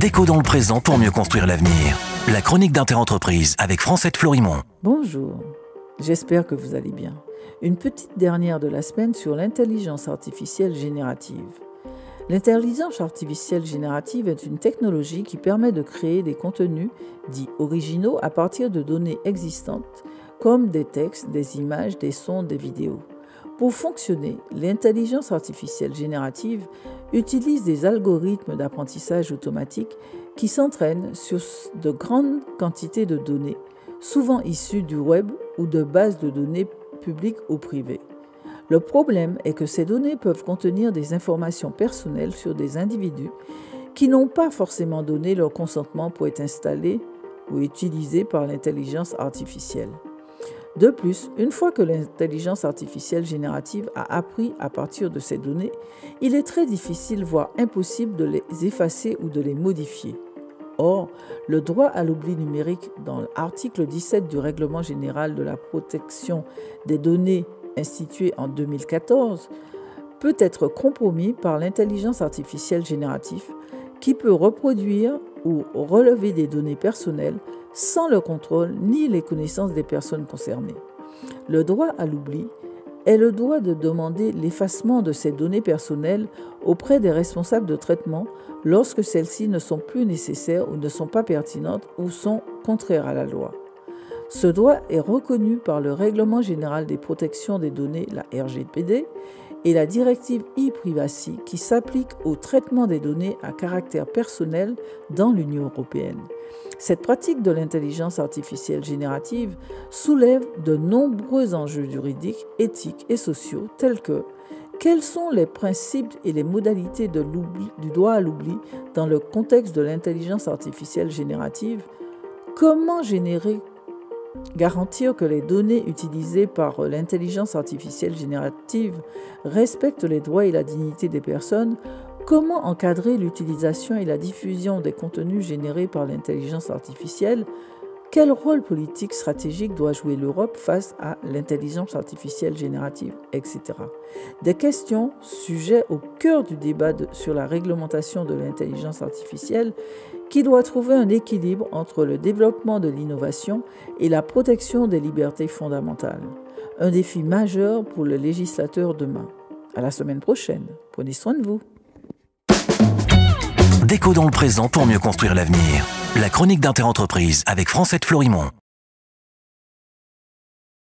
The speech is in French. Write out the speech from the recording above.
Déco dans le présent pour mieux construire l'avenir. La chronique d'Interentreprise avec Francette Florimond. Bonjour, j'espère que vous allez bien. Une petite dernière de la semaine sur l'intelligence artificielle générative. L'intelligence artificielle générative est une technologie qui permet de créer des contenus dits originaux à partir de données existantes, comme des textes, des images, des sons, des vidéos. Pour fonctionner, l'intelligence artificielle générative utilise des algorithmes d'apprentissage automatique qui s'entraînent sur de grandes quantités de données, souvent issues du web ou de bases de données publiques ou privées. Le problème est que ces données peuvent contenir des informations personnelles sur des individus qui n'ont pas forcément donné leur consentement pour être installés ou utilisés par l'intelligence artificielle. De plus, une fois que l'intelligence artificielle générative a appris à partir de ces données, il est très difficile, voire impossible, de les effacer ou de les modifier. Or, le droit à l'oubli numérique dans l'article 17 du Règlement général de la protection des données institué en 2014 peut être compromis par l'intelligence artificielle générative qui peut reproduire ou relever des données personnelles sans le contrôle ni les connaissances des personnes concernées. Le droit à l'oubli est le droit de demander l'effacement de ces données personnelles auprès des responsables de traitement lorsque celles-ci ne sont plus nécessaires ou ne sont pas pertinentes ou sont contraires à la loi. Ce droit est reconnu par le Règlement général des protections des données, la RGPD, et la directive e-privacy qui s'applique au traitement des données à caractère personnel dans l'Union européenne. Cette pratique de l'intelligence artificielle générative soulève de nombreux enjeux juridiques, éthiques et sociaux tels que quels sont les principes et les modalités du droit à l'oubli dans le contexte de l'intelligence artificielle générative, comment garantir que les données utilisées par l'intelligence artificielle générative respectent les droits et la dignité des personnes. Comment encadrer l'utilisation et la diffusion des contenus générés par l'intelligence artificielle? Quel rôle politique stratégique doit jouer l'Europe face à l'intelligence artificielle générative, etc. Des questions, sujets au cœur du débat sur la réglementation de l'intelligence artificielle qui doit trouver un équilibre entre le développement de l'innovation et la protection des libertés fondamentales. Un défi majeur pour le législateur demain. À la semaine prochaine. Prenez soin de vous. Déco dans le présent pour mieux construire l'avenir. La chronique d'Interentreprise avec Francette Florimond.